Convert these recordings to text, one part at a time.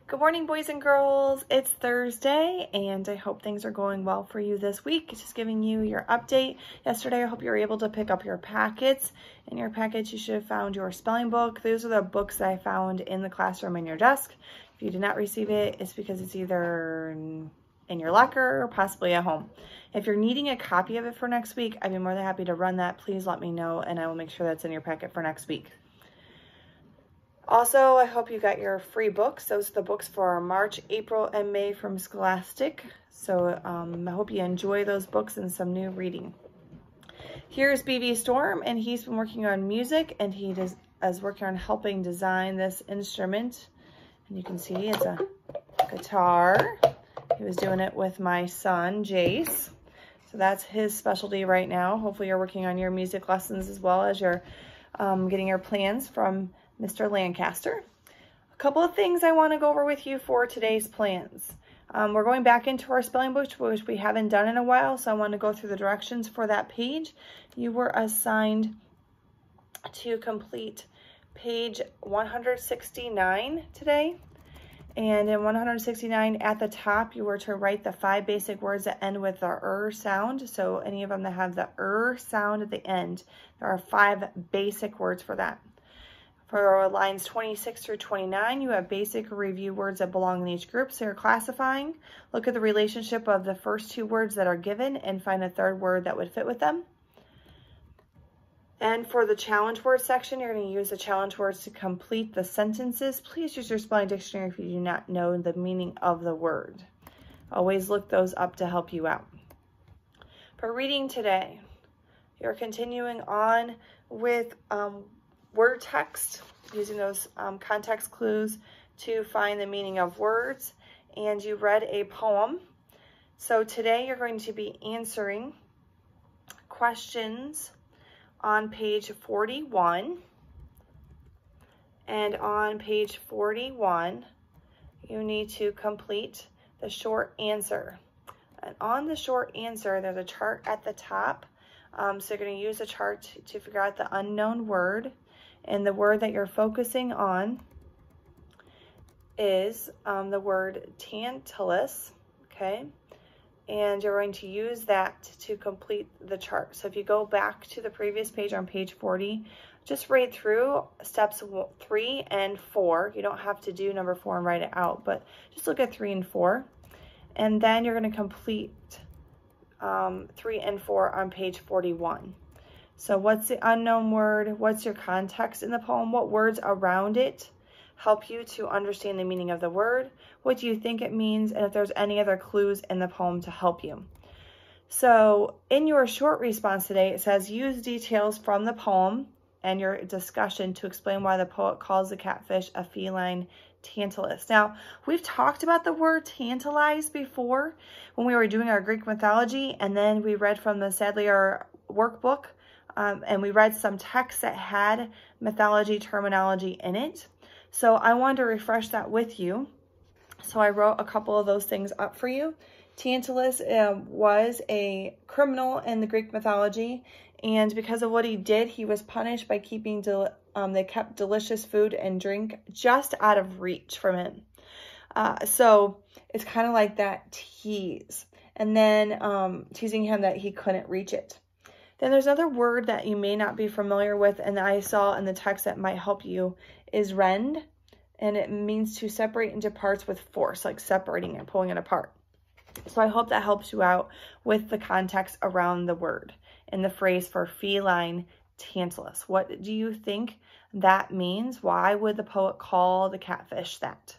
Good morning, boys and girls. It's Thursday, and I hope things are going well for you this week. Just giving you your update. Yesterday, I hope you were able to pick up your packets. In your packets, you should have found your spelling book. Those are the books that I found in the classroom in your desk. If you did not receive it, it's because it's either in your locker or possibly at home. If you're needing a copy of it for next week, I'd be more than happy to run that. Please let me know, and I will make sure that's in your packet for next week. Also, I hope you got your free books. Those are the books for March, April, and May from Scholastic. So I hope you enjoy those books and some new reading. Here's BB Storm, and he's been working on music, and he is working on helping design this instrument. And you can see it's a guitar. He was doing it with my son, Jace. So that's his specialty right now. Hopefully you're working on your music lessons as well as you're getting your plans from Mr. Lancaster. A couple of things I want to go over with you for today's plans. We're going back into our spelling book, which we haven't done in a while, so I want to go through the directions for that page. You were assigned to complete page 169 today. And in 169, at the top, you were to write the 5 basic words that end with the er sound. So any of them that have the er sound at the end, there are 5 basic words for that. For lines 26 through 29, you have basic review words that belong in each group. So you're classifying. Look at the relationship of the first 2 words that are given and find a third word that would fit with them. And for the challenge word section, you're going to use the challenge words to complete the sentences. Please use your spelling dictionary if you do not know the meaning of the word. Always look those up to help you out. For reading today, you're continuing on with word text, using those context clues to find the meaning of words, and you read a poem. So today you're going to be answering questions on page 41, and on page 41 you need to complete the short answer. And on the short answer, there's a chart at the top, so you're going to use a chart to figure out the unknown word. And the word that you're focusing on is the word Tantalus, okay? And you're going to use that to complete the chart. So if you go back to the previous page on page 40, just read through steps 3 and 4. You don't have to do number 4 and write it out, but just look at 3 and 4. And then you're going to complete 3 and 4 on page 41. So what's the unknown word? What's your context in the poem? What words around it help you to understand the meaning of the word? What do you think it means? And if there's any other clues in the poem to help you. So in your short response today, it says, use details from the poem and your discussion to explain why the poet calls the catfish a feline Tantalus. Now, we've talked about the word tantalize before when we were doing our Greek mythology, and then we read from the Sadler workbook. And we read some texts that had mythology terminology in it. So I wanted to refresh that with you. So I wrote a couple of those things up for you. Tantalus was a criminal in the Greek mythology. And because of what he did, he was punished by keeping, they kept delicious food and drink just out of reach from him. So it's kind of like that tease. And then teasing him that he couldn't reach it. Then there's another word that you may not be familiar with, and I saw in the text that might help you, is rend, and it means to separate into parts with force, like separating it, pulling it apart. So I hope that helps you out with the context around the word and the phrase for feline Tantalus. What do you think that means? Why would the poet call the catfish that?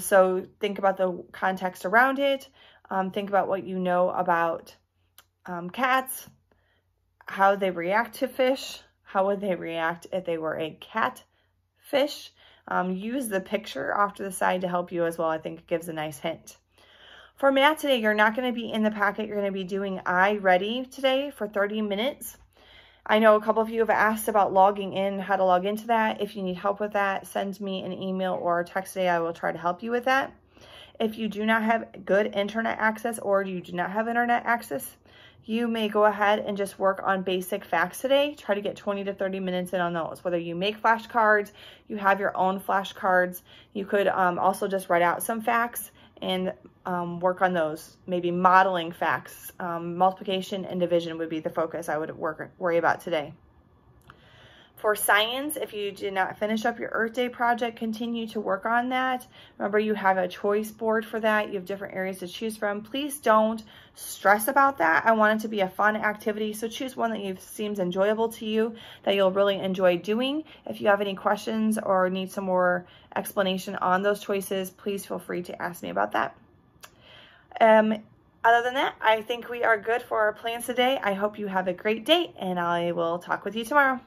So think about the context around it. Think about what you know about cats, how they react to fish. How would they react if they were a catfish? Use the picture off to the side to help you as well. I think it gives a nice hint. For math today, you're not going to be in the packet. You're going to be doing iReady today for 30 minutes. I know a couple of you have asked about logging in, how to log into that. If you need help with that, send me an email or a text today. I will try to help you with that. If you do not have good internet access or you do not have internet access, you may go ahead and just work on basic facts today. Try to get 20 to 30 minutes in on those. Whether you make flashcards, you have your own flashcards, you could also just write out some facts and work on those. Maybe modeling facts. Multiplication and division would be the focus I would worry about today. For science, if you did not finish up your Earth Day project, continue to work on that. Remember, you have a choice board for that. You have different areas to choose from. Please don't stress about that. I want it to be a fun activity, so choose one that seems enjoyable to you, that you'll really enjoy doing. If you have any questions or need some more explanation on those choices, please feel free to ask me about that. Other than that, I think we are good for our plans today. I hope you have a great day, and I will talk with you tomorrow.